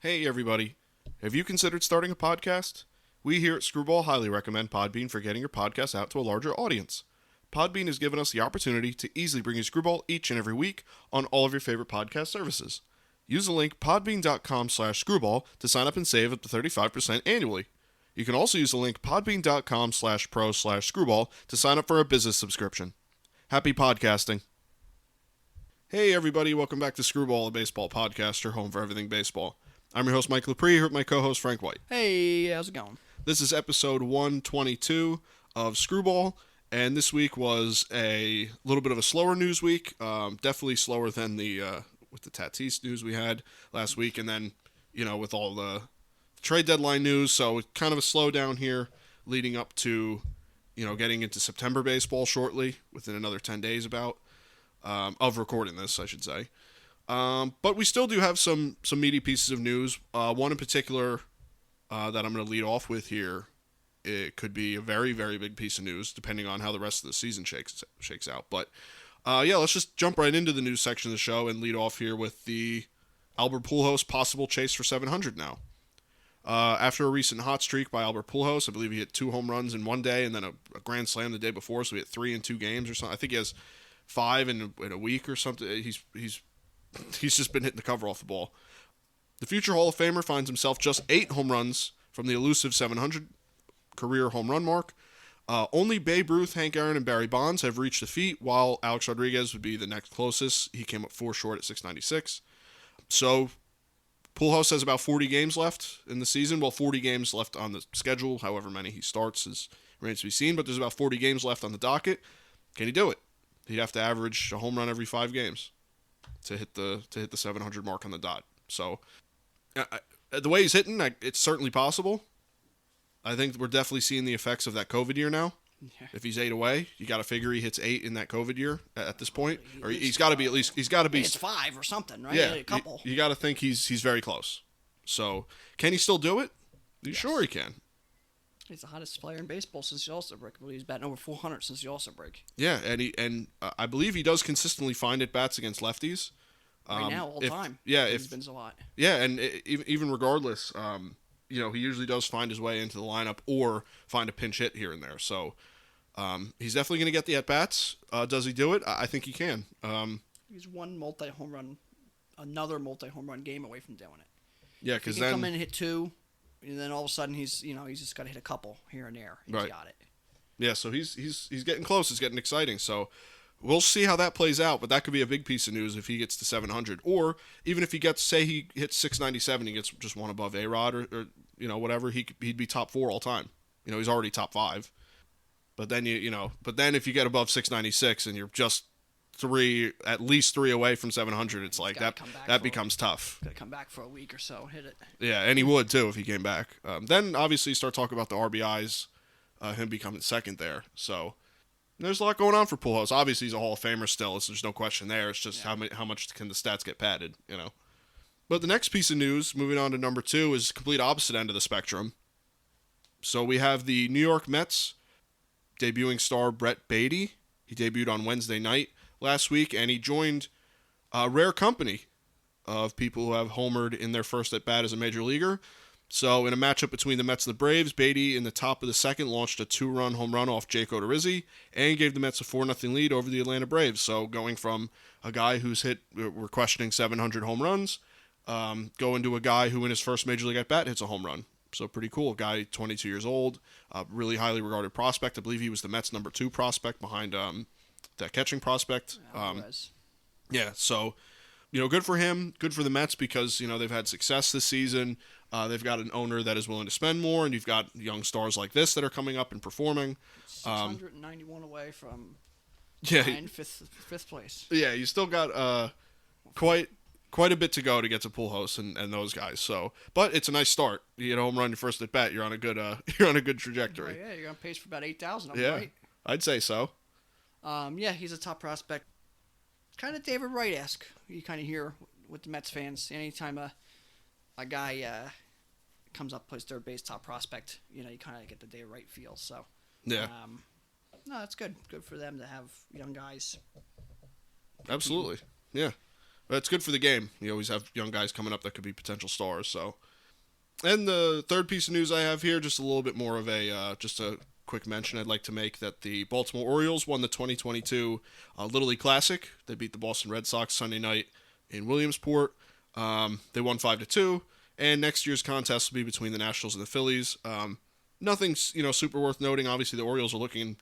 Hey everybody, have you considered starting a podcast? We here at Screwball highly recommend Podbean for getting your podcast out to a larger audience. Podbean has given us the opportunity to easily bring you Screwball each and every week on all of your favorite podcast services. Use the link podbean.com/screwball to sign up and save up to 35% annually. You can also use the link podbean.com/pro/screwball to sign up for a business subscription. Happy podcasting. Hey everybody, welcome back to Screwball, a baseball podcast, your home for everything baseball. I'm your host, Mike Lepre, here with my co-host, Frank White. Hey, how's it going? This is episode 122 of Screwball, and this week was a little bit of a slower news week. Definitely slower than with the Tatis news we had last week, and then, with all the trade deadline news, so kind of a slowdown here leading up to, getting into September baseball shortly, within another 10 days about, of recording this, I should say. But we still do have some meaty pieces of news. One in particular that I'm going to lead off with here. It could be a very, very big piece of news, depending on how the rest of the season shakes out. But let's just jump right into the news section of the show and lead off here with the Albert Pujols possible chase for 700 now. After a recent hot streak by Albert Pujols, I believe he hit 2 home runs in one day and then a grand slam the day before, so he hit 3 in 2 games or something. I think he has 5 in a week or something. He's just been hitting the cover off the ball. The future Hall of Famer finds himself just 8 home runs from the elusive 700 career home run mark. Only Babe Ruth, Hank Aaron, and Barry Bonds have reached the feat, while Alex Rodriguez would be the next closest. He came up 4 short at 696. So, Pujols has about 40 games left in the season. Well, 40 games left on the schedule. However many he starts remains to be seen. But there's about 40 games left on the docket. Can he do it? He'd have to average a home run every 5 games to hit the 700 mark on the dot. So, the way he's hitting, it's certainly possible. I think we're definitely seeing the effects of that COVID year now. Yeah. If he's 8 away, you got to figure he hits 8 in that COVID year at this point, or he's got to be It's 5 or something, right? Yeah, A couple. You got to think he's very close. So, can he still do it? Yes. Sure he can. He's the hottest player in baseball since the All-Star break. I believe he's batting over 400 since the All-Star break. Yeah, and I believe he does consistently find at bats against lefties. Right now, all time. Yeah, He's been a lot. Yeah, and even regardless, he usually does find his way into the lineup or find a pinch hit here and there. So he's definitely going to get the at bats. Does he do it? I think he can. He's another multi-home run game away from doing it. Yeah, because he can come in and hit 2, and then all of a sudden he's just got to hit a couple here and there. He's got it. Yeah, so he's getting close. It's getting exciting. So we'll see how that plays out, but that could be a big piece of news if he gets to 700. Or even if he he hits 697, he gets just one above A-Rod or whatever, he'd be top 4 all time. He's already top 5. But then if you get above 696 and you're just at least 3 away from 700, it's like that becomes tough. Got to come back for a week or so, hit it. Yeah, and he would too if he came back. Then obviously start talking about the RBIs, him becoming second there. So there's a lot going on for Pujols. Obviously, he's a Hall of Famer still. There's no question there. It's just how much can the stats get padded, But the next piece of news, moving on to number 2, is complete opposite end of the spectrum. So we have the New York Mets debuting star Brett Baty. He debuted on Wednesday night last week, and he joined a rare company of people who have homered in their first at-bat as a major leaguer. So in a matchup between the Mets and the Braves, Baty in the top of the second launched a 2-run home run off Jake Odorizzi and gave the Mets a 4-0 lead over the Atlanta Braves. So going from a guy who's hit, we're questioning 700 home runs, going to a guy who in his first major league at-bat hits a home run. So pretty cool. Guy, 22 years old, really highly regarded prospect. I believe he was the Mets' number 2 prospect behind that catching prospect. Yeah, so good for him, good for the Mets because they've had success this season. They've got an owner that is willing to spend more, and you've got young stars like this that are coming up and performing. 691 away from fifth place. Yeah, you still got quite a bit to go to get to Pujols and those guys. So, but it's a nice start. You get a home run your first at bat. You're on a good trajectory. Oh, yeah, you're on pace for about 8,000. Yeah, right? I'd say so. He's a top prospect. Kind of David Wright-esque. You kind of hear with the Mets fans anytime a guy comes up, plays third base, top prospect. You kind of get the David Wright feel. So yeah, no, it's good. Good for them to have young guys. Absolutely, yeah. It's good for the game. You always have young guys coming up that could be potential stars. So, and the third piece of news I have here, just a little bit more of just a quick mention I'd like to make that the Baltimore Orioles won the 2022 Little League Classic. They beat the Boston Red Sox Sunday night in Williamsport. They won 5-2, and next year's contest will be between the Nationals and the Phillies. Nothing's super worth noting. Obviously, the Orioles are looking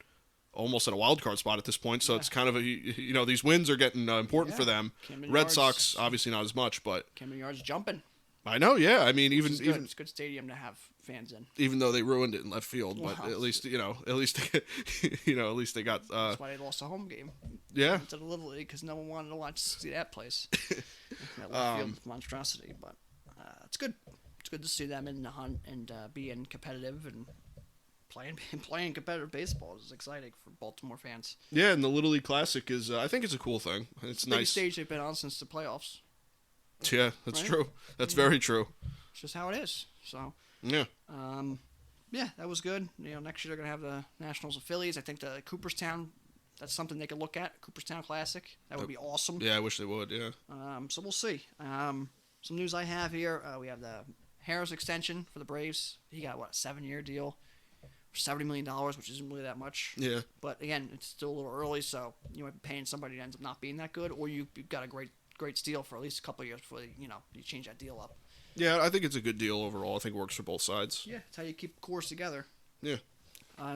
almost at a wild card spot at this point, so it's kind of these wins are getting important for them. Red Sox obviously not as much, but Cameron Yard's jumping. I know, yeah. I mean, even it's a good stadium to have fans in. Even though they ruined it in left field, but at least they got. That's why they lost a home game. Yeah. To the Little League because no one wanted to see that place. That left field monstrosity, but it's good. It's good to see them in the hunt and being competitive and playing competitive baseball is exciting for Baltimore fans. Yeah, and the Little League Classic is I think it's a cool thing. It's the nice. Biggest stage they've been on since the playoffs. Yeah, that's right? true. That's very true. It's just how it is. So yeah, that was good. Next year they're gonna have the Nationals and Phillies. I think the Cooperstown. That's something they could look at. Cooperstown Classic. That would be awesome. Yeah, I wish they would. Yeah. So we'll see. Some news I have here. We have the Harris extension for the Braves. He got a 7-year deal for $70 million, which isn't really that much. Yeah. But again, it's still a little early, so you might be paying somebody that ends up not being that good, or you've got a great steal for at least a couple of years before you change that deal up. Yeah, I think it's a good deal overall. I think it works for both sides. Yeah, it's how you keep cores together. Yeah.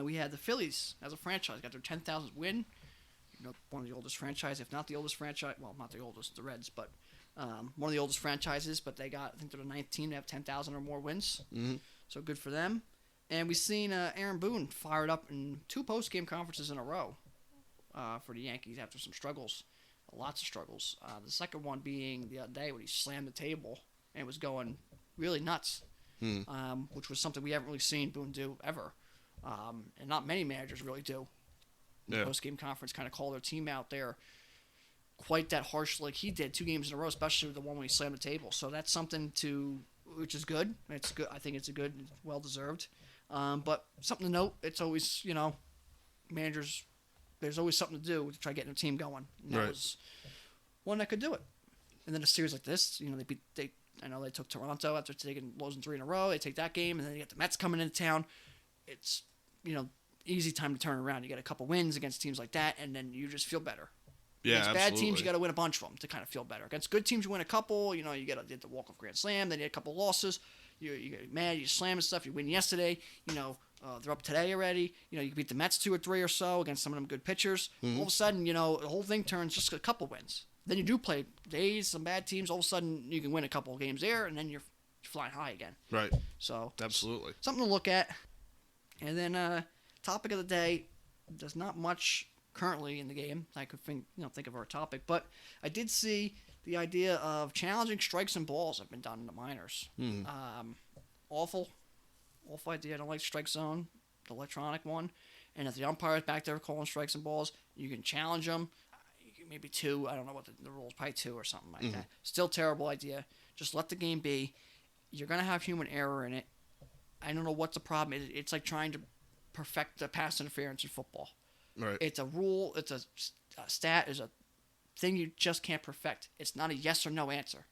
We had the Phillies as a franchise got their 10,000th win. One of the oldest franchise, if not the oldest franchise. Well, not the oldest, the Reds, but one of the oldest franchises. But they got, I think they're the ninth team to have 10,000 or more wins. Mm-hmm. So good for them. And we've seen Aaron Boone fired up in 2 post-game conferences in a row for the Yankees after some struggles, lots of struggles. The second one being the other day when he slammed the table and was going really nuts, which was something we haven't really seen Boone do ever, and not many managers really do. Yeah. Post-game conference kind of call their team out there quite that harsh like he did 2 games in a row, especially the one when he slammed the table. So that's something which is good. It's good. I think it's well-deserved. But something to note, it's always, managers, there's always something to do to try getting a team going. And that was one that could do it. And then a series like this, I know they took Toronto after taking losing 3 in a row. They take that game, and then you get the Mets coming into town. It's, easy time to turn around. You get a couple wins against teams like that, and then you just feel better. Yeah, against absolutely. bad teams, you got to win a bunch of them to kind of feel better. Against good teams, you win a couple. You get the walk-off grand slam. Then you get a couple losses. You get mad. You slam and stuff. You win yesterday. They're up today already. You beat the Mets 2 or 3 or so against some of them good pitchers. Mm-hmm. All of a sudden, the whole thing turns just a couple wins. Then you do play days, some bad teams. All of a sudden, you can win a couple of games there, and then you're flying high again. Right. So absolutely something to look at. And then topic of the day. There's not much currently in the game I could think of our topic, but I did see the idea of challenging strikes and balls have been done in the minors. Awful idea. I don't like strike zone, the electronic one. And if the umpire is back there calling strikes and balls, you can challenge them. Maybe 2. I don't know what the rules, probably 2 or something like that. Still terrible idea. Just let the game be. You're gonna have human error in it. I don't know what's the problem. It's like trying to perfect the pass interference in football. Right. It's a rule. It's a stat. Is a thing you just can't perfect. It's not a yes or no answer.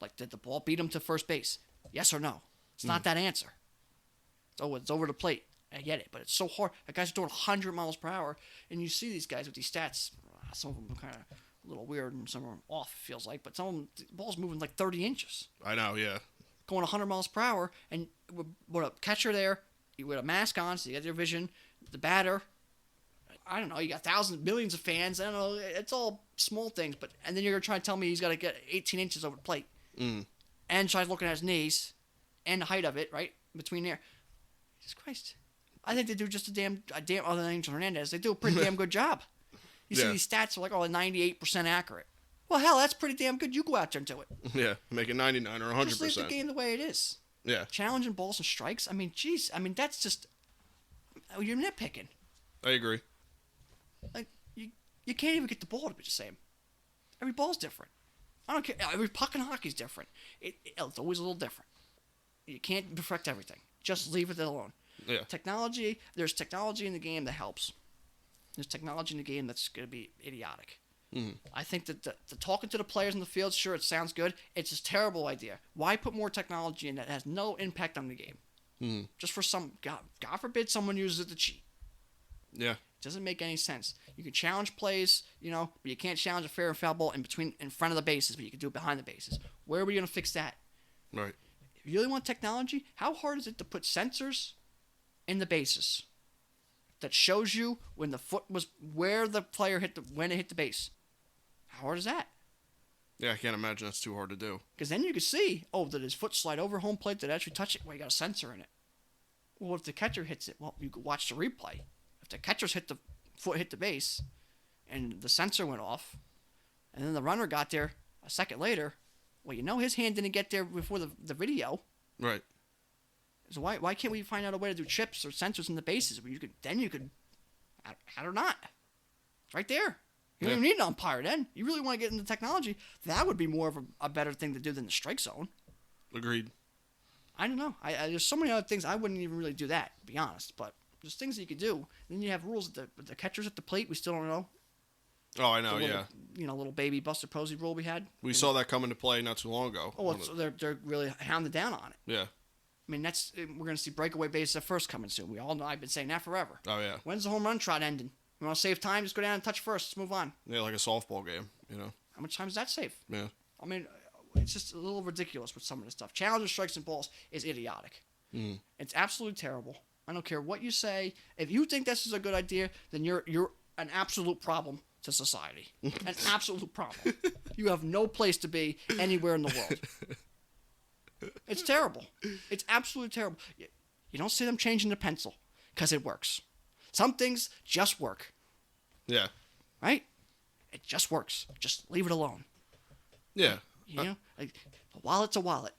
Like, did the ball beat him to first base? Yes or no? It's not that answer. It's over the plate. I get it, but it's so hard. That guy's throwing 100 miles per hour, and you see these guys with these stats. Some of them are kind of a little weird, and some of them off, it feels like. But some of them, the ball's moving like 30 inches. I know, yeah. Going 100 miles per hour, and with a catcher there, with a mask on, so you got your vision. The batter, I don't know, you got millions of fans. I don't know, it's all small things. And then you're going to try to tell me he's got to get 18 inches over the plate. And tries looking at his knees and the height of it, right, between there. Jesus Christ. I think they do just a damn other than Angel Hernandez, they do a pretty damn good job. You see these stats are like, 98% accurate. Well, hell, that's pretty damn good. You go out there and do it. Yeah, make it 99 or 100%. Just leave the game the way it is. Yeah. Challenging balls and strikes. I mean, geez. I mean, that's just... You're nitpicking. I agree. Like, you can't even get the ball to be the same. Every ball's different. I don't care. Every puck in hockey's different. It's always a little different. You can't perfect everything. Just leave it alone. Yeah. There's technology in the game that helps. There's technology in the game that's going to be idiotic. I think that the talking to the players in the field, sure, it sounds good. It's a terrible idea. Why put more technology in that has no impact on the game? Just for some, God forbid someone uses it to cheat. Yeah. It doesn't make any sense. You can challenge plays, but you can't challenge a fair and foul ball in front of the bases, but you can do it behind the bases. Where are we going to fix that? Right. If you really want technology, how hard is it to put sensors in the bases that shows you when the foot was where the player when it hit the base? How hard is that? Yeah, I can't imagine that's too hard to do. Because then you can see, did his foot slide over home plate? Did it actually touch it? Well, you got a sensor in it. Well, if the catcher hits it, you can watch the replay. If the catcher's foot hit the base, and the sensor went off, and then the runner got there a second later, his hand didn't get there before the video. Right. So why can't we find out a way to do chips or sensors in the bases where you could how or not? It's right there. You don't even need an umpire then. You really want to get into technology, that would be more of a better thing to do than the strike zone. Agreed. I don't know. There's so many other things I wouldn't even really do that, to be honest. But there's things that you could do. Then you have rules. The catchers at the plate, we still don't know. Oh, I know, yeah. Little baby Buster Posey rule we had. We saw that come into play not too long ago. Oh, so they're really hounded down on it. Yeah. I mean, we're going to see breakaway bases at first coming soon. We all know. I've been saying that forever. Oh, yeah. When's the home run trot ending? You want to save time? Just go down and touch first. Let's move on. Yeah, like a softball game, How much time does that save? Yeah. I mean, it's just a little ridiculous with some of this stuff. Challenger strikes and balls is idiotic. It's absolutely terrible. I don't care what you say. If you think this is a good idea, then you're an absolute problem to society. An absolute problem. You have no place to be anywhere in the world. It's terrible. It's absolutely terrible. You don't see them changing the pencil because it works. Some things just work. Yeah. Right? It just works. Just leave it alone. Yeah. A wallet's a wallet.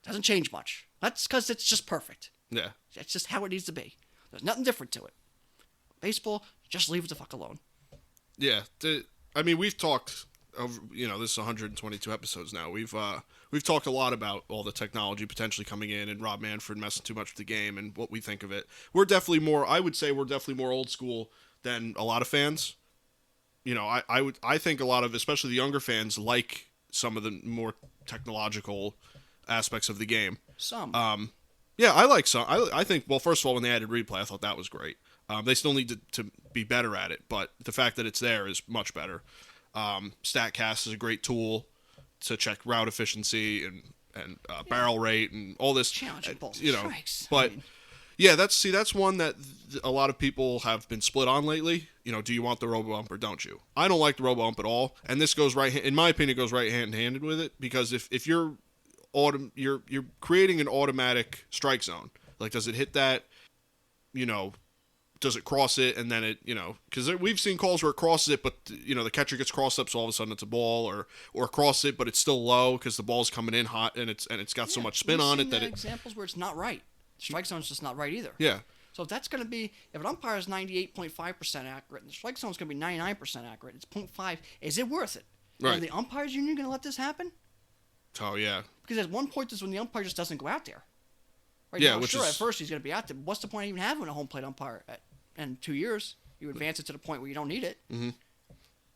Doesn't change much. That's because it's just perfect. Yeah. That's just how it needs to be. There's nothing different to it. Baseball, just leave it the fuck alone. Yeah. We've talked over, this is 122 episodes now. We've talked a lot about all the technology potentially coming in and Rob Manfred messing too much with the game and what we think of it. I would say we're definitely more old school than a lot of fans. I think a lot of, especially the younger fans, like some of the more technological aspects of the game. Some. Yeah, I like some. I think, well, first of all, when they added replay, I thought that was great. They still need to be better at it, but the fact that it's there is much better. StatCast is a great tool to check route efficiency and barrel rate and all this. Challenging balls and strikes. But yeah, that's one that a lot of people have been split on lately. Do you want the robo-ump or don't you? I don't like the robo-ump at all, and this goes in my opinion, goes right hand-in-hand with it, because if you're creating an automatic strike zone, like, does it hit that, does it cross it, and then it, because we've seen calls where it crosses it, but the catcher gets crossed up, so all of a sudden it's a ball, or cross it, but it's still low because the ball's coming in hot and it's got so much spin on it that examples where it's not right. Strike zone's just not right either. Yeah. So if that's going to be, if an umpire is 98.5% accurate and the strike zone's going to be 99% accurate, it's 0.5. Is it worth it? Right. Are the umpires union going to let this happen? Oh yeah. Because at one point is when the umpire just doesn't go out there. Right? Yeah. At first he's going to be out there. What's the point of even having a home plate umpire? In 2 years, you advance it to the point where you don't need it. Mm-hmm.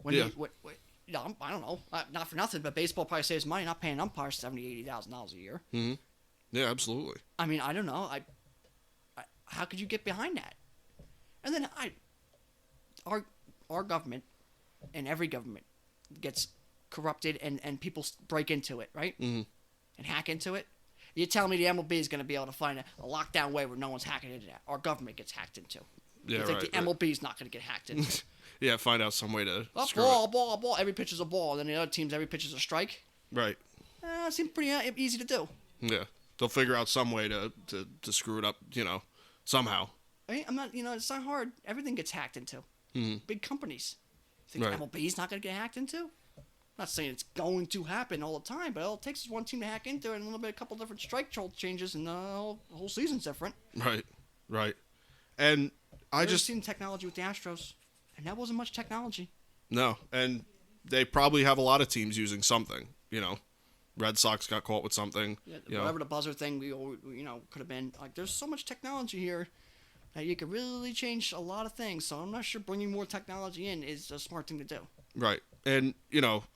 I don't know. Not for nothing, but baseball probably saves money not paying umpires $70,000-$80,000 a year. Mm-hmm. Yeah, absolutely. I mean, I don't know. How could you get behind that? And then our government and every government gets corrupted and people break into it, right? Mm-hmm. And hack into it. You're telling me the MLB is going to be able to find a lockdown way where no one's hacking into that? Our government gets hacked into. Yeah, you think the MLB is not going to get hacked into? Yeah, find out some way to screw ball. Every pitch is a ball. And then the other teams, every pitch is a strike. Right. Seems pretty easy to do. Yeah. They'll figure out some way to screw it up, somehow. I'm not, it's not hard. Everything gets hacked into. Mm-hmm. Big companies. You think the MLB is not going to get hacked into? I'm not saying it's going to happen all the time, but all it takes is one team to hack into it and a couple different strike changes, and the whole season's different. Right. And I've just seen technology with the Astros, and that wasn't much technology. No, and they probably have a lot of teams using something, Red Sox got caught with something. Yeah, whatever the buzzer thing could have been. Like, there's so much technology here that you could really change a lot of things. So I'm not sure bringing more technology in is a smart thing to do. Right. And,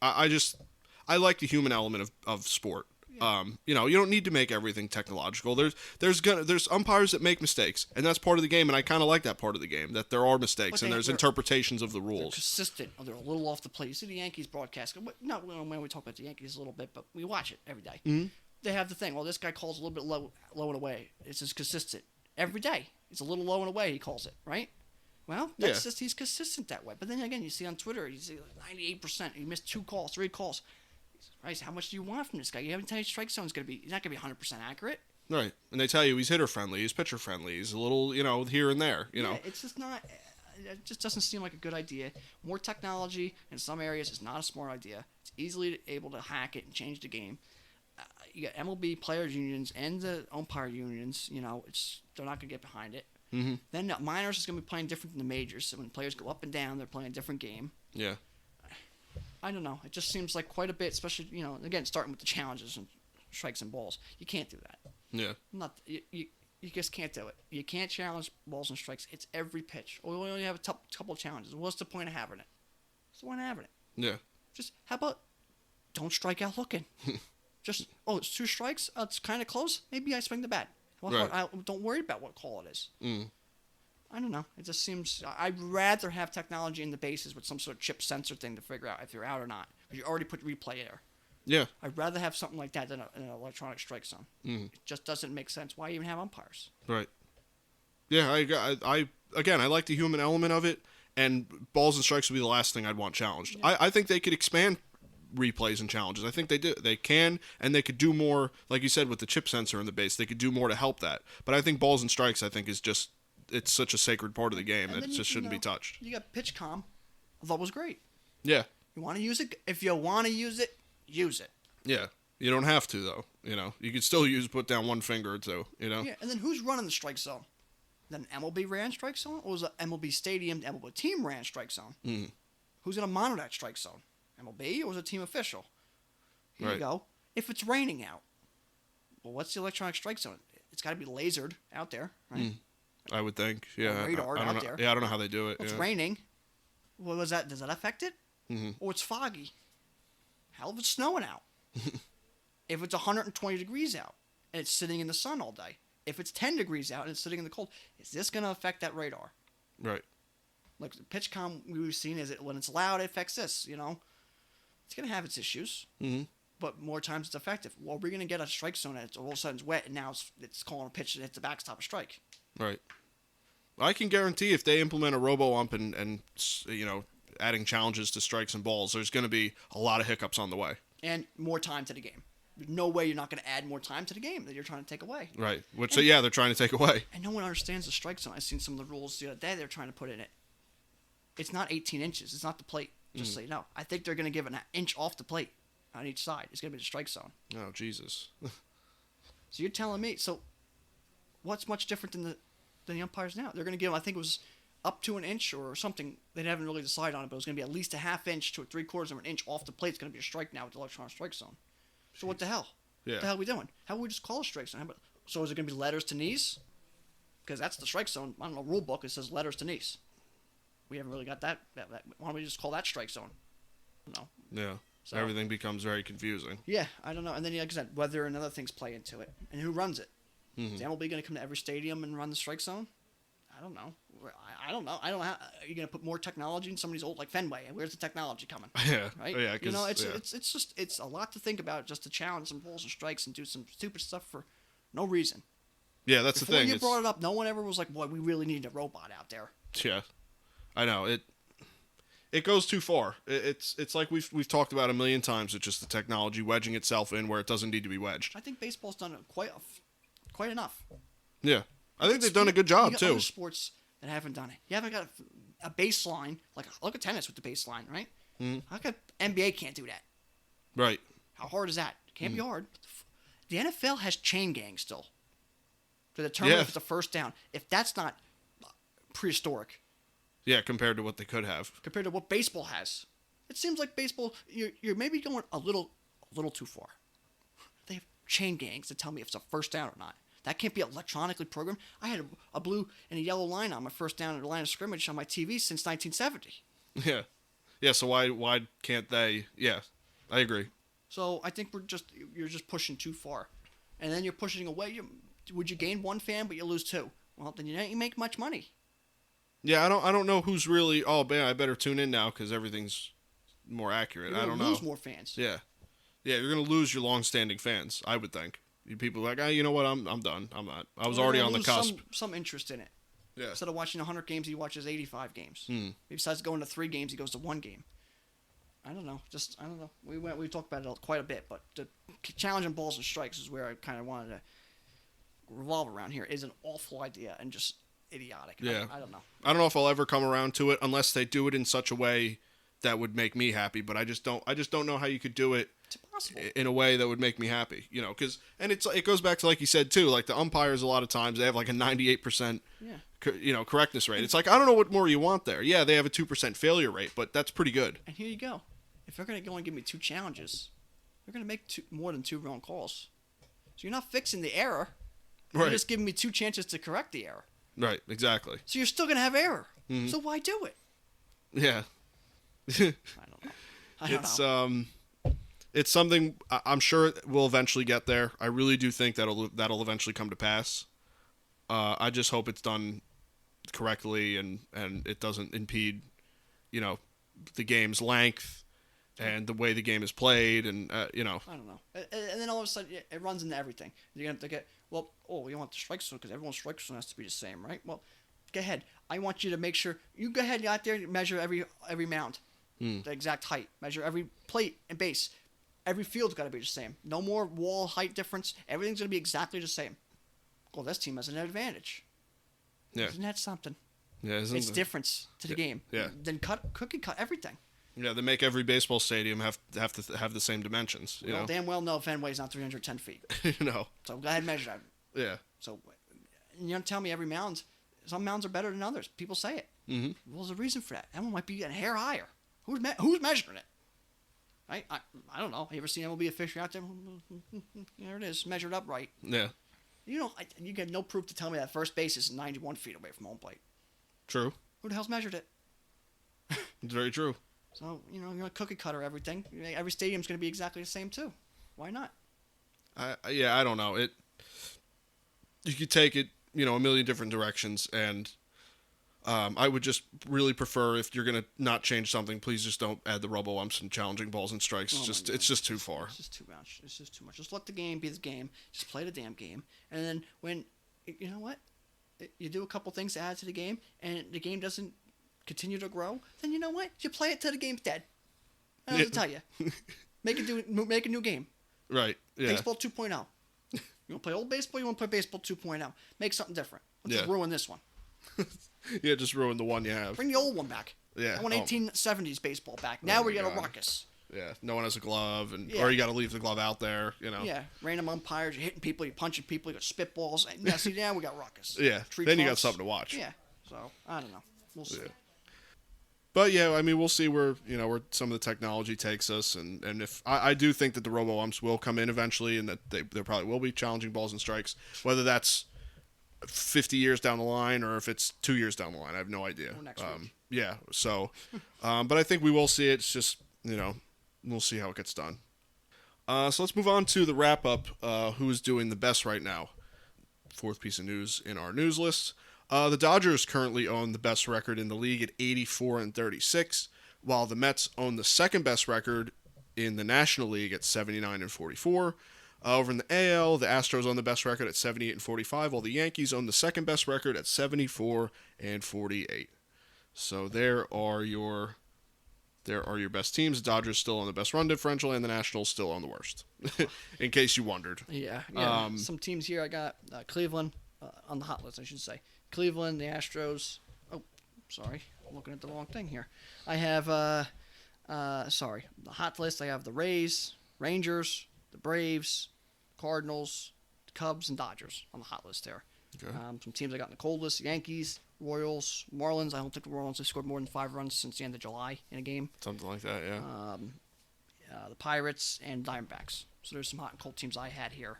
I like the human element of sport. Yeah. You don't need to make everything technological. There's umpires that make mistakes, and that's part of the game. And I kind of like that part of the game, that there are mistakes But and there's interpretations of the they're rules. consistent. Or they're a little off the plate. You see the Yankees broadcast. Not when we talk about the Yankees a little bit, but we watch it every day. Mm-hmm. They have the thing. Well, this guy calls a little bit low and away. It's just consistent every day. It's a little low and away. He calls it right. Well, that's just he's consistent that way. But then again, you see on Twitter, you see 98%. He missed 2 calls, 3 calls. Christ, how much do you want from this guy? You haven't tell you strike zone's gonna be. He's not gonna be 100% accurate. Right. And they tell you he's hitter friendly, he's pitcher friendly, he's a little, here and there. Yeah, it's just not. It just doesn't seem like a good idea. More technology in some areas is not a smart idea. It's easily able to hack it and change the game. You got MLB players unions and the umpire unions. They're not gonna get behind it. Mm-hmm. Then the minors is gonna be playing different than the majors. So when players go up and down, they're playing a different game. Yeah. I don't know. It just seems like quite a bit, especially again starting with the challenges and strikes and balls. You can't do that. Yeah. You just can't do it. You can't challenge balls and strikes. It's every pitch. Or we only have a couple of challenges. What's the point of having it? What's the point of having it? Yeah. Just how about don't strike out looking? Just it's 2 strikes. It's kind of close. Maybe I swing the bat. Right. Don't worry about what call it is. Mm. I don't know. It just seems I'd rather have technology in the bases with some sort of chip sensor thing to figure out if you're out or not. But you already put replay there. Yeah. I'd rather have something like that than an electronic strike zone. Mm. It just doesn't make sense. Why even have umpires? Right. Yeah, I like the human element of it, and balls and strikes would be the last thing I'd want challenged. Yeah. I think they could expand replays and challenges. I think they do. They can, and they could do more, like you said, with the chip sensor in the base. They could do more to help that. But I think balls and strikes, is just, it's such a sacred part of the game that it just shouldn't be touched. You got pitch com. I thought was great. Yeah. You want to use it? If you want to use it, use it. Yeah. You don't have to, though. You could still put down one finger or two, Yeah, and then who's running the strike zone? Then MLB ran strike zone? Or was it MLB Stadium, the MLB team ran strike zone? Mm. Who's going to monitor that strike zone? MLB or was it team official? Here Right. you go. If it's raining out, well, what's the electronic strike zone? It's got to be lasered out there, right? Mm. I would think. Yeah. Radar I don't out know. there. Yeah, I don't know how they do it. Well, it's yeah. raining. What was that? Does that affect it? Mm-hmm. Or it's foggy. Hell if it's snowing out. If it's 120 degrees out and it's sitting in the sun all day. If it's 10 degrees out and it's sitting in the cold, is this going to affect that radar? Right. Like the pitch com we've seen is when it's loud, it affects this, It's going to have its issues. Mm-hmm. But more times it's effective. Well, we're going to get a strike zone and all of a sudden it's wet and now it's calling a pitch that hits the backstop a strike. Right. I can guarantee if they implement a robo-ump and adding challenges to strikes and balls, there's going to be a lot of hiccups on the way. And more time to the game. There's no way you're not going to add more time to the game that you're trying to take away. Right. They're trying to take away. And no one understands the strike zone. I've seen some of the rules the other day they're trying to put in it. It's not 18 inches. It's not the plate. Just so you know. I think they're going to give an inch off the plate on each side. It's going to be the strike zone. Oh, Jesus. So you're telling me, what's much different than the umpires now? They're going to give, I think it was up to an inch or something. They haven't really decided on it, but it was going to be at least a half inch to 3/4 of an inch off the plate. It's going to be a strike now with the electronic strike zone. So what the hell? Yeah. What the hell are we doing? How would we just call a strike zone? So is it going to be letters to knees? Because that's the strike zone. I don't know, rule book, it says letters to knees. We haven't really got that. Why don't we just call that strike zone? No. Yeah. So, Everything becomes very confusing. Yeah, I don't know. And then, like I said, weather and other things play into it. And who runs it? Mm-hmm. Is MLB going to come to every stadium and run the strike zone? I don't know. I don't know. I don't know. Are you going to put more technology in somebody's old, like Fenway? And where's the technology coming? Yeah. Right? Yeah. It's a lot to think about just to challenge some balls and strikes and do some stupid stuff for no reason. Yeah, that's Before the thing. you brought it up, no one ever was like, boy, we really need a robot out there. Yeah. I know. It goes too far. It's like we've talked about a million times. It's just the technology wedging itself in where it doesn't need to be wedged. I think baseball's done it quite enough. Yeah. I think they've done a good job, you got too. Other sports that haven't done it. You haven't got a baseline. Like, look at tennis with the baseline, right? Mm-hmm. How come NBA can't do that? Right. How hard is that? It can't be hard. The NFL has chain gangs still to determine if it's a first down. If that's not prehistoric. Yeah, compared to what they could have. Compared to what baseball has. It seems like baseball, you're maybe going a little too far. They have chain gangs to tell me if it's a first down or not. That can't be electronically programmed. I had a blue and a yellow line on my first down at the line of scrimmage on my TV since 1970. Yeah. Yeah, so why can't they? Yeah, I agree. So I think you're just pushing too far, and then you're pushing away. Would you gain one fan but you lose two? Well, then you don't make much money. Yeah, I don't know who's really. Oh man, I better tune in now because everything's more accurate. You're I gonna don't know. lose more fans. Yeah, yeah, you're gonna lose your long-standing fans. I would think. You people are like, you know what? I'm done. I'm not. I was You're already gonna on the lose cusp. some interest in it. Yeah. Instead of watching 100 games, he watches 85 games. Hmm. Besides going to 3 games, he goes to 1 game. I don't know. I don't know. We talked about it quite a bit, but the challenging balls and strikes is where I kind of wanted to revolve around here. Is an awful idea and just idiotic. Yeah. I don't know. I don't know if I'll ever come around to it unless they do it in such a way that would make me happy. But I just don't know how you could do it It's impossible. in a way that would make me happy. You know, because it goes back to like you said too. Like the umpires, a lot of times they have like a 98%. Yeah. Correctness rate. It's like I don't know what more you want there. Yeah, they have a 2% failure rate, but that's pretty good. And here you go. If they're going to go and give me 2 challenges, they're going to make more than 2 wrong calls. So you're not fixing the error. You're Right. just giving me 2 chances to correct the error. Right. Exactly. So you're still going to have error. Mhm. So why do it? Yeah. I don't know. I don't know. It's something I'm sure it will eventually get there. I really do think that'll eventually come to pass. I just hope it's done correctly and it doesn't impede, the game's length and the way the game is played and I don't know. And then all of a sudden, it runs into everything. You're going to get, you want the strike zone because everyone's strike zone has to be the same, right? Well, go ahead. I want you to make sure you go ahead out there and measure every mound, the exact height. Measure every plate and base. Every field's got to be the same. No more wall height difference. Everything's going to be exactly the same. Well, this team has an advantage. Yeah. Isn't that something? Yeah, It's difference to the game. Yeah. Then cookie cut everything. Yeah, they make every baseball stadium have to have the same dimensions. You know, Damn well know Fenway's not 310 feet. So go ahead and measure that. Yeah. So you don't tell me every mound. Some mounds are better than others. People say it. Mm-hmm. Well, there's a reason for that. That one might be a hair higher. Who's measuring it? Right? I don't know. You ever seen MLB official out there? There it is, measured up right. Yeah. You get no proof to tell me that first base is 91 feet away from home plate. True. Who the hell's measured it? It's very true. So you're gonna cookie cutter everything. Every stadium's gonna be exactly the same too. Why not? I don't know. You could take it, a million different directions, and I would just really prefer if you're gonna not change something, please just don't add the robo-umps and challenging balls and strikes. It's just too far. It's just too much. It's just too much. Just let the game be the game. Just play the damn game. And then when you know what, you do a couple things to add to the game, and the game doesn't continue to grow, then you know what, you play it till the game's dead. I don't have to tell you. Make a new game. Right. Yeah. Baseball 2.0. You want to play old baseball? You want to play baseball 2.0? Make something different. Let's just ruin this one. Yeah, just ruin the one you have. Bring the old one back. Yeah. I want 1870s baseball back. Now we got a ruckus. Yeah, no one has a glove, or you got to leave the glove out there, Yeah, random umpires, you're hitting people, you're punching people, you got spitballs. Now, see, now we got ruckus. Yeah, then you got something to watch. Yeah, so, I don't know. We'll see. Yeah. But yeah, I mean, we'll see where some of the technology takes us, and if I do think that the robo-umps will come in eventually, and that there probably will be challenging balls and strikes, whether that's 50 years down the line or if it's 2 years down the line, I have no idea. Or next week. Yeah, so, but I think we will see it. It's just we'll see how it gets done. So let's move on to the wrap up. Who is doing the best right now? Fourth piece of news in our news list. The Dodgers currently own the best record in the league at 84-36, while the Mets own the second best record in the National League at 79-44. Over in the AL, the Astros own the best record at 78-45, while the Yankees own the second best record at 74-48. So there are your best teams. The Dodgers still on the best run differential, and the Nationals still on the worst. In case you wondered. Yeah. Some teams here. I got Cleveland on the hot list, I should say. Cleveland, the Astros. Oh, sorry, I'm looking at the wrong thing here. I have the hot list. I have the Rays, Rangers, the Braves, Cardinals, the Cubs, and Dodgers on the hot list there. Okay. Some teams I got in the cold list: Yankees, Royals, Marlins. I don't think the Royals have scored more than 5 runs since the end of July in a game. Something like that, yeah. The Pirates and Diamondbacks. So there's some hot and cold teams I had here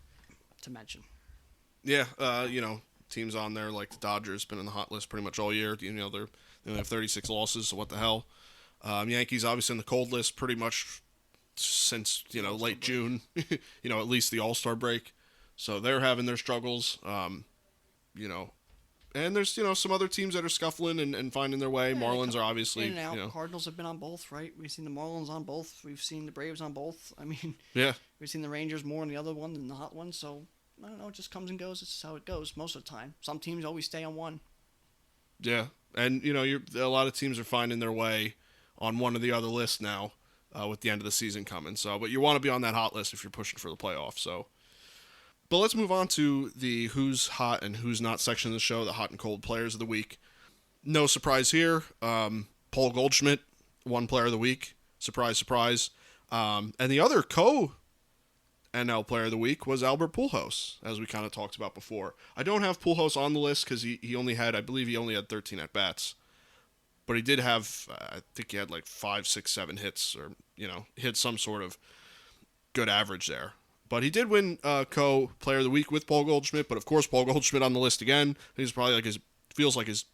to mention. Yeah, teams on there like the Dodgers been in the hot list pretty much all year. They only have 36 losses, so what the hell? Yankees obviously in the cold list pretty much since late June, at least the All-Star break. So they're having their struggles. You know, and there's some other teams that are scuffling and finding their way. Yeah, Marlins are obviously in and out. Cardinals have been on both, right? We've seen the Marlins on both. We've seen the Braves on both. I mean, yeah. we've seen the Rangers more on the other one than the hot one. So I don't know. It just comes and goes. It's how it goes most of the time. Some teams always stay on one. Yeah, and a lot of teams are finding their way on one or the other list now, with the end of the season coming. So, but you want to be on that hot list if you're pushing for the playoffs. So, but let's move on to the who's hot and who's not section of the show, the hot and cold players of the week. No surprise here. Paul Goldschmidt, one player of the week. Surprise, surprise. And the other NL player of the week was Albert Pujols, as we kind of talked about before. I don't have Pujols on the list because he only had, I believe he only had 13 at-bats. But he did have, I think he had like 5, 6, 7 hits, or, hit some sort of good average there. But he did win player of the week with Paul Goldschmidt, but of course Paul Goldschmidt on the list again. He's probably feels like his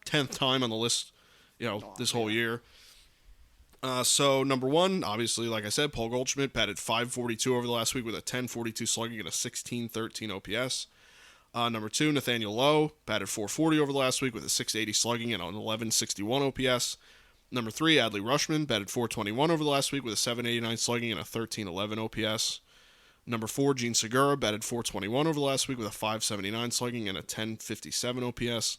10th time on the list, this whole year. So number one, obviously, like I said, Paul Goldschmidt batted .542 over the last week with a .1042 slugging and a .1613 OPS. Number two, Nathaniel Lowe batted .440 over the last week with a .680 slugging and an .1161 OPS. Number three, Adley Rutschman batted .421 over the last week with a .789 slugging and a .1311 OPS. Number four, Gene Segura batted .421 over the last week with a .579 slugging and a .1057 OPS.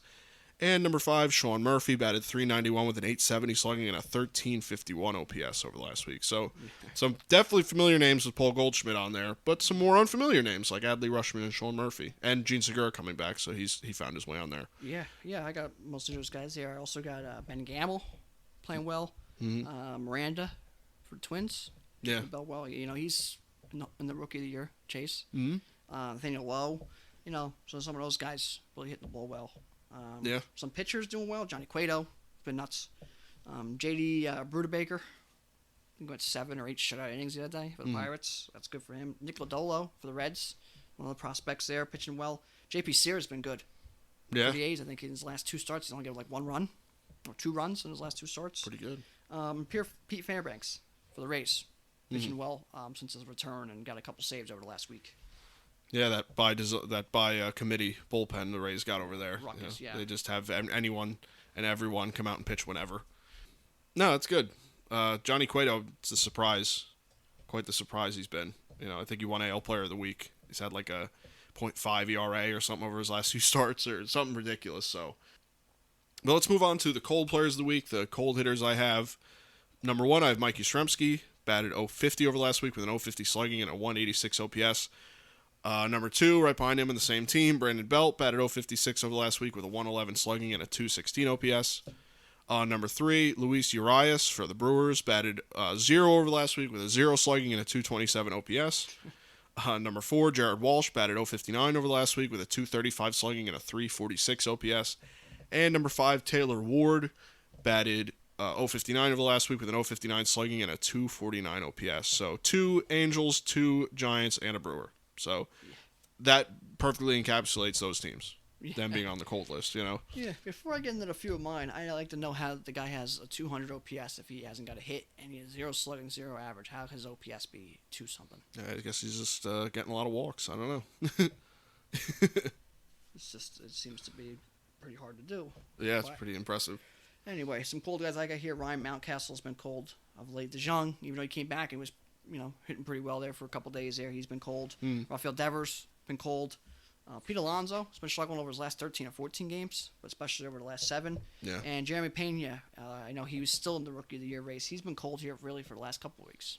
And number five, Sean Murphy batted .391 with an .870 slugging and a .1351 OPS over the last week. So some definitely familiar names with Paul Goldschmidt on there, but some more unfamiliar names like Adley Rutschman and Sean Murphy. And Gene Segura coming back, so he found his way on there. Yeah, I got most of those guys there. I also got Ben Gamel playing well. Mm-hmm. Miranda for the Twins. Yeah. Well, he's in the Rookie of the Year chase. Mm-hmm. Nathaniel Lowe, so some of those guys really hitting the ball well. Yeah. Some pitchers doing well. Johnny Cueto, been nuts. J.D. Brudebaker, I think went 7 or 8 shutout innings the other day for the Pirates. That's good for him. Nick Lodolo for the Reds, one of the prospects there, pitching well. J.P. Sears been good. Yeah. For the A's, I think in his last 2 starts, he's only given like 1 run or 2 runs in his last 2 starts. Pretty good. Pete Fairbanks for the Rays, pitching well since his return and got a couple saves over the last week. Yeah, that by committee bullpen the Rays got over there. Ruckus, yeah. They just have anyone and everyone come out and pitch whenever. No, that's good. Johnny Cueto, it's a surprise. Quite the surprise he's been. I think he won AL Player of the Week. He's had like a .5 ERA or something over his last 2 starts or something ridiculous. So, but let's move on to the cold players of the week, the cold hitters I have. Number one, I have Mike Yastrzemski, batted .050 over last week with an .050 slugging and a .186 OPS. Number two, right behind him in the same team, Brandon Belt, batted .056 over the last week with a .111 slugging and a .216 OPS. Number three, Luis Urias for the Brewers, batted 0 over the last week with a 0 slugging and a .227 OPS. Number four, Jared Walsh, batted .059 over the last week with a .235 slugging and a .346 OPS. And number five, Taylor Ward, batted .059 over the last week with an .059 slugging and a .249 OPS. So 2 Angels, 2 Giants, and a Brewer. So that perfectly encapsulates those teams, them being on the cold list, Yeah, before I get into a few of mine, I'd like to know how the guy has a 200 OPS if he hasn't got a hit and he has 0 slugging, 0 average. How can his OPS be 2-something? I guess he's just getting a lot of walks. I don't know. It seems to be pretty hard to do. Yeah, it's pretty impressive. Anyway, some cold guys I got here. Ryan Mountcastle's been cold of late. DeJong, even though he came back and was hitting pretty well there for a couple days there. He's been cold. Rafael Devers, been cold. Pete Alonso has been struggling over his last 13 or 14 games, but especially over the last 7. Yeah. And Jeremy Pena, I know he was still in the Rookie of the Year race. He's been cold here really for the last couple of weeks.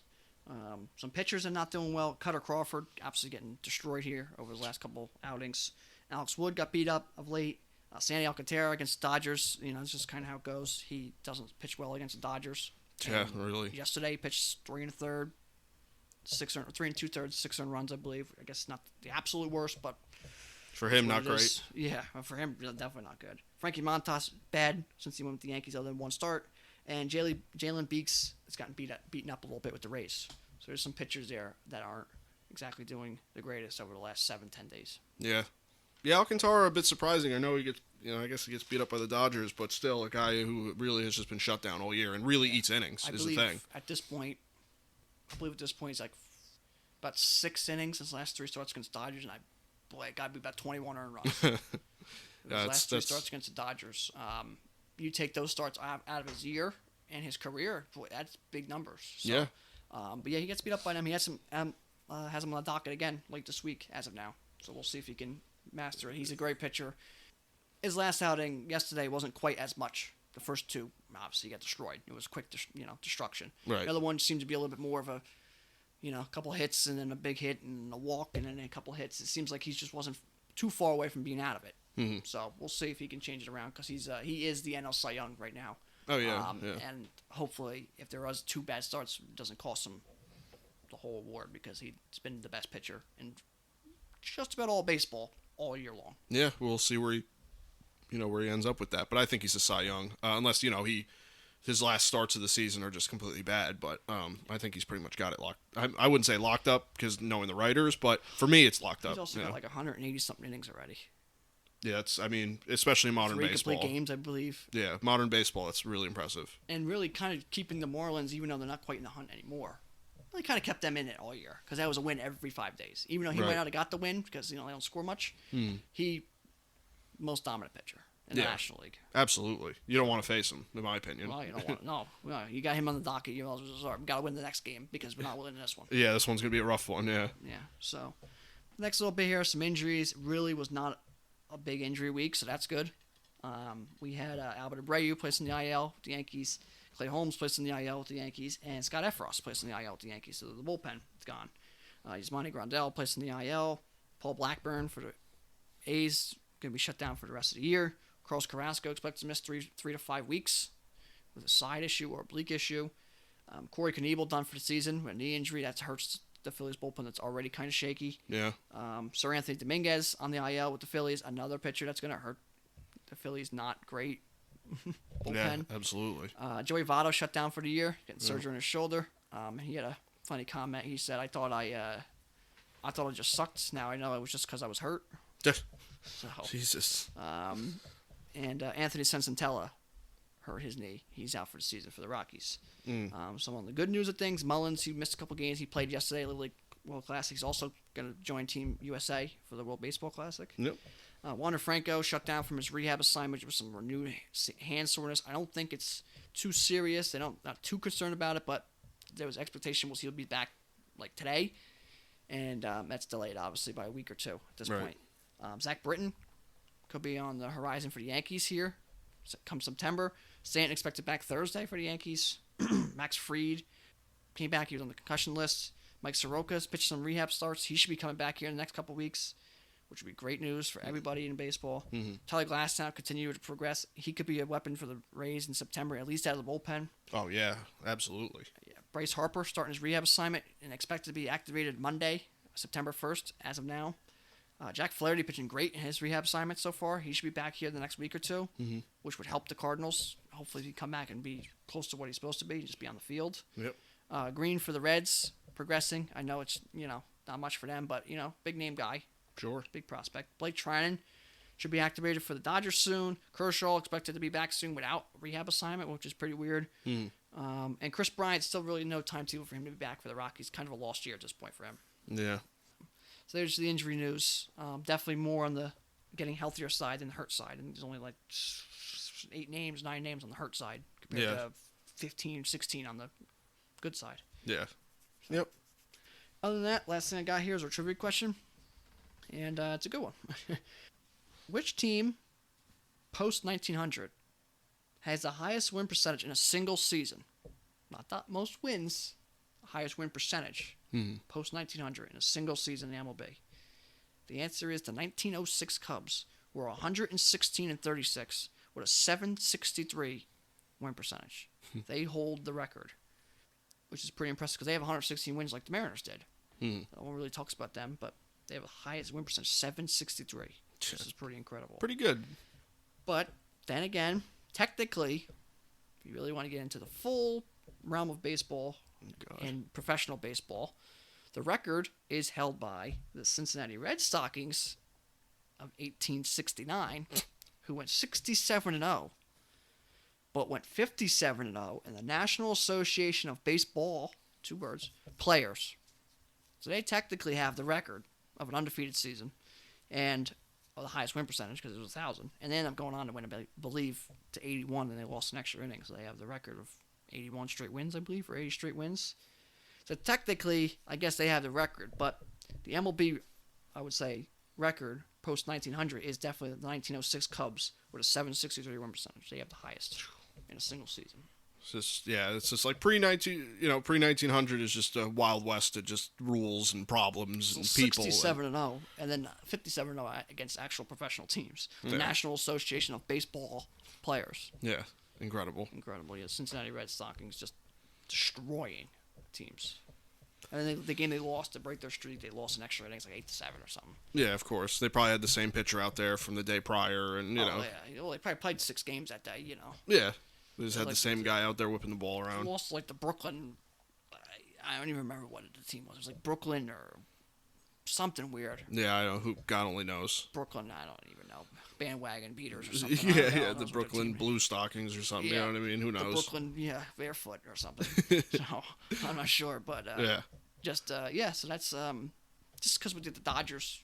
Some pitchers are not doing well. Cutter Crawford, obviously getting destroyed here over his last couple outings. Alex Wood got beat up of late. Sandy Alcantara against the Dodgers. It's just kind of how it goes. He doesn't pitch well against the Dodgers. Yeah, really. Yesterday, he pitched 3 1/3. 3 2/3, 6 earned runs, I believe. I guess not the absolute worst, but for him, not great. Yeah, for him, definitely not good. Frankie Montas, bad since he went with the Yankees other than 1 start. And Jalen Beeks has gotten beaten up a little bit with the Rays. So there's some pitchers there that aren't exactly doing the greatest over the last 7-10 days. Yeah. Yeah, Alcantara a bit surprising. I know he gets I guess he gets beat up by the Dodgers, but still a guy who really has just been shut down all year and really eats innings is the thing. At this point, he's like about 6 innings his last 3 starts against Dodgers, and it got to be about 21 earned runs. His last 3 starts against the Dodgers. You take those starts out of his year and his career, boy, that's big numbers. So, yeah. But yeah, he gets beat up by them. He has him on the docket again late this week as of now. So we'll see if he can master it. He's a great pitcher. His last outing yesterday wasn't quite as much. The first 2, obviously, got destroyed. It was quick, destruction. Right. The other one seemed to be a little bit more of a, a couple hits and then a big hit and a walk and then a couple hits. It seems like he just wasn't too far away from being out of it. Mm-hmm. So we'll see if he can change it around because he is the NL Cy Young right now. Oh, yeah. And hopefully, if there was 2 bad starts, it doesn't cost him the whole award because he's been the best pitcher in just about all baseball all year long. Yeah, we'll see where he ends up with that. But I think he's a Cy Young, unless his last starts of the season are just completely bad. But I think he's pretty much got it locked. I wouldn't say locked up because knowing the writers, but for me, it's locked up. He's also got like 180 something innings already. Yeah, especially in modern 3 baseball. complete games, I believe. Yeah, modern baseball, that's really impressive. And really kind of keeping the Marlins, even though they're not quite in the hunt anymore, really kind of kept them in it all year because that was a win every 5 days. Even though he went out and got the win because they don't score much, he most dominant pitcher in the National League. Absolutely, you don't want to face him, in my opinion. Well, you don't want no. You got him on the docket. You got to win the next game because we're not winning this one. Yeah, this one's gonna be a rough one. Yeah. Yeah. So, next little bit here, some injuries. Really was not a big injury week, so that's good. We had Albert Abreu placed in the IL with the Yankees, Clay Holmes placed in the IL with the Yankees, and Scott Efros placed in the IL with the Yankees. So the bullpen is gone. Yasmani Grandal placed in the IL. Paul Blackburn for the A's going to be shut down for the rest of the year. Carlos Carrasco expected to miss 3 to 5 weeks with a side issue or oblique issue. Corey Knebel done for the season with a knee injury. That hurts the Phillies bullpen that's already kind of shaky. Yeah. Sir Anthony Dominguez on the IL with the Phillies, another pitcher that's going to hurt the Phillies. Not great bullpen. Yeah, absolutely. Joey Votto shut down for the year, getting surgery on his shoulder. He had a funny comment. He said, "I thought it just sucked. Now I know it was just because I was hurt." So, Jesus. And Anthony Sensatella hurt his knee. He's out for the season for the Rockies. Some of the good news of things, Mullins, he missed a couple games. He played yesterday, Little League World Classic. He's also going to join Team USA for the World Baseball Classic. Yep. Wander Franco shut down from his rehab assignment with some renewed hand soreness. I don't think it's too serious. They're not too concerned about it, but there was expectation he'll be back like today. And that's delayed, obviously, by a week or 2 at this point. Zach Britton could be on the horizon for the Yankees here come September. Stanton expected back Thursday for the Yankees. Max Fried came back. He was on the concussion list. Mike Soroka's pitched some rehab starts. He should be coming back here in the next couple weeks, which would be great news for everybody in baseball. Tyler Glasnow continued to progress. He could be a weapon for the Rays in September, at least out of the bullpen. Oh, yeah, absolutely. Yeah. Bryce Harper starting his rehab assignment and expected to be activated Monday, September 1st, as of now. Jack Flaherty pitching great in his rehab assignment so far. He should be back here the next week or 2, which would help the Cardinals. Hopefully, he come back and be close to what he's supposed to be, just be on the field. Yep. Green for the Reds, progressing. I know it's not much for them, but big name guy. Sure. Big prospect. Blake Trinan should be activated for the Dodgers soon. Kershaw expected to be back soon without rehab assignment, which is pretty weird. And Chris Bryant, still really no timetable for him to be back for the Rockies. Kind of a lost year at this point for him. Yeah. So there's the injury news. Definitely more on the getting healthier side than the hurt side. And there's only like 9 names on the hurt side compared to 15, 16 on the good side. Yeah. Yep. Other than that, last thing I got here is our trivia question. And it's a good one. Which team, post-1900, has the highest win percentage in a single season? Not the most wins, the highest win percentage. Post-1900 in a single season in MLB. The answer is the 1906 Cubs were 116-36 with a 763 win percentage. They hold the record, which is pretty impressive because they have 116 wins like the Mariners did. No one really talks about them, but they have the highest win percentage, 763. This is pretty incredible. Pretty good. But then again, technically, if you really want to get into the full realm of baseball and professional baseball, the record is held by the Cincinnati Red Stockings of 1869 who went 67-0, but went 57-0 in the National Association of Baseball, 2 words, players. So they technically have the record of an undefeated season, and the highest win percentage because it was 1,000. And they ended up going on to win, I believe, to 81, and they lost an extra inning, so they have the record of 81 straight wins, I believe, or 80 straight wins. So technically, I guess they have the record, but the MLB, I would say, record post 1900 is definitely the 1906 Cubs with a 763 win percentage. They have the highest in a single season. It's just like pre-1900 is just a Wild West. It just rules and problems and people. 67-0, and then 57-0 against actual professional teams. The National Association of Baseball players. Yeah, incredible. Incredible, yeah. Cincinnati Red Stockings just destroying teams. And then the game they lost to break their streak, they lost an extra innings, like 8-7 or something. Yeah, of course. They probably had the same pitcher out there from the day prior, and you know. Yeah. Well, they probably played 6 games that day, you know. Yeah. They just had the same guy out there whipping the ball around. Lost like the Brooklyn. I don't even remember what the team was. It was like Brooklyn or something weird. Yeah, I know. Who God only knows. Brooklyn, I don't even know. Bandwagon beaters or something. Yeah, the Brooklyn Blue Stockings or something. Yeah, you know what I mean? Who knows? The Brooklyn, barefoot or something. So I'm not sure, but so that's just because we did the Dodgers.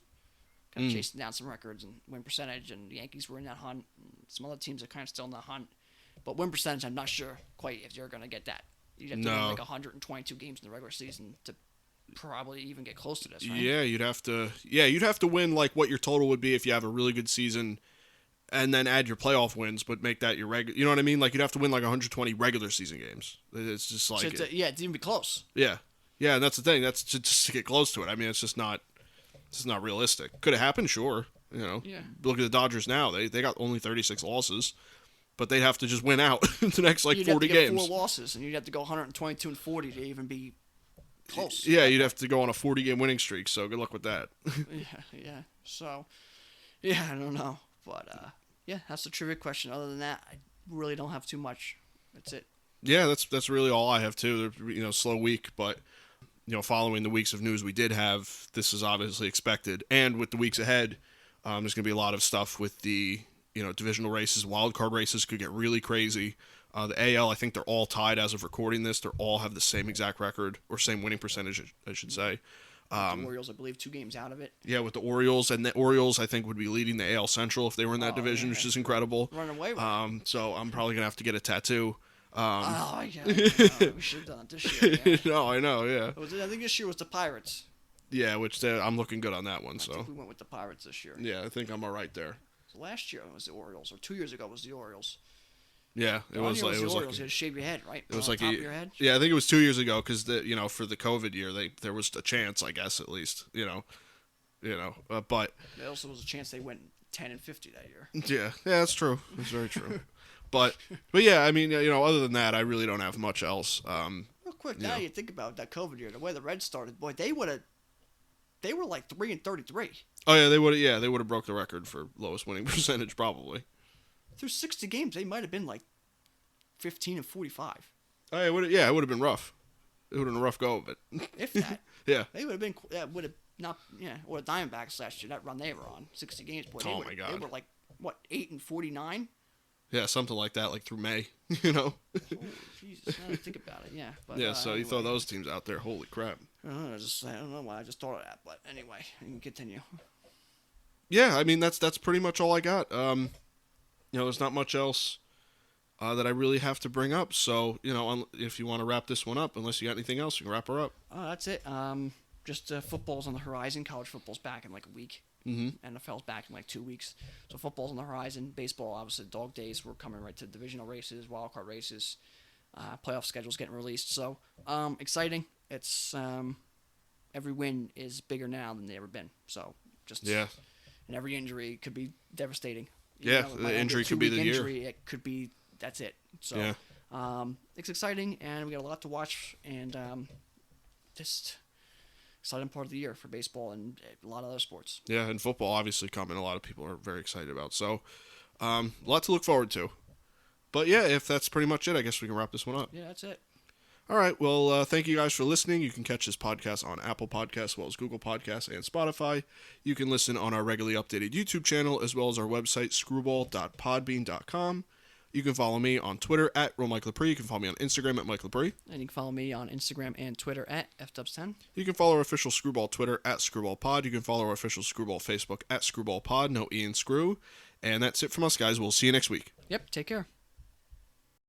Kind of chasing down some records and win percentage, and the Yankees were in that hunt. And some other teams are kind of still in that hunt. But win percentage, I'm not sure quite if you're going to get that. You'd have to win like 122 games in the regular season to probably even get close to this, right? Yeah, you'd have to win like what your total would be if you have a really good season, and then add your playoff wins, but make that your regular. You know what I mean? Like you'd have to win like 120 regular season games. It's just like it's even be close. Yeah, and that's the thing. That's just to get close to it. I mean, it's just not realistic. Could it happen? Sure. You know. Yeah. Look at the Dodgers now. They got only 36 losses. But they'd have to just win out the next 40 games. You'd have to get 4 losses, and you'd have to go 122-40 to even be close. Yeah, you'd have to go on a 40-game winning streak, so good luck with that. Yeah. So, I don't know. But, that's the trivia question. Other than that, I really don't have too much. That's it. Yeah, that's really all I have, too. Slow week, but, following the weeks of news we did have, this is obviously expected. And with the weeks ahead, there's going to be a lot of stuff with the divisional races, wild card races could get really crazy. The AL, I think they're all tied as of recording this. They all have the same exact record, or same winning percentage, I should say. The Orioles, I believe, 2 games out of it. Yeah, with the Orioles, and the Orioles, I think, would be leading the AL Central if they were in that division, which is incredible. Running away with it. So I'm probably going to have to get a tattoo. We should have done it this year. Yeah. No, I know, yeah. I think this year was the Pirates. Yeah, which I'm looking good on that one. I think we went with the Pirates this year. Yeah, I think I'm all right there. Last year it was the Orioles, or 2 years ago was the Orioles. Yeah, it was like the Orioles. You had to shave your head, right? It was like top of your head. Yeah, I think it was 2 years ago because for the COVID year, there was a chance, I guess, at least, but there also was a chance they went 10-50 that year. Yeah, that's true. That's very true. but yeah, I mean, other than that, I really don't have much else. Real quick, now you think about that COVID year, the way the Reds started, boy, they were like 3-33. Oh yeah, they would have broke the record for lowest winning percentage probably. Through 60 games, they might have been like 15-45. Oh, it would have been rough. It would have been a rough go of it. If that. Yeah. They would have been. Would have not. Yeah. Or the Diamondbacks last year. That run they were on, 60 games. Boy, my God. They were like 8-49. Yeah, something like that, like through May. Oh, Jesus! Now I think about it. Yeah. But, yeah. So anyway. You throw those teams out there. Holy crap. I don't know why I just thought of that, but anyway, you can continue. Yeah, I mean that's pretty much all I got. There's not much else that I really have to bring up. So if you want to wrap this one up, unless you got anything else, you can wrap her up. That's it. Just football's on the horizon. College football's back in like a week. Mm-hmm. NFL's back in like 2 weeks. So football's on the horizon. Baseball, obviously, dog days. We're coming right to divisional races, wild card races. Playoff schedule's getting released. So exciting. It's every win is bigger now than they ever been. So and every injury could be devastating. The injury could be the injury, year. It could be that's it. So it's exciting, and we got a lot to watch, and just exciting part of the year for baseball and a lot of other sports. Yeah, and football obviously coming. A lot of people are very excited about. So a lot to look forward to. But yeah, if that's pretty much it, I guess we can wrap this one up. Yeah, that's it. All right. Well, thank you guys for listening. You can catch this podcast on Apple Podcasts, as well as Google Podcasts and Spotify. You can listen on our regularly updated YouTube channel, as well as our website, screwball.podbean.com. You can follow me on Twitter at @Lepre. You can follow me on Instagram at Mike Lepre. And you can follow me on Instagram and Twitter at FDubs10. You can follow our official Screwball Twitter at ScrewballPod. You can follow our official Screwball Facebook at ScrewballPod. No E in Screw. And that's it from us, guys. We'll see you next week. Yep, take care.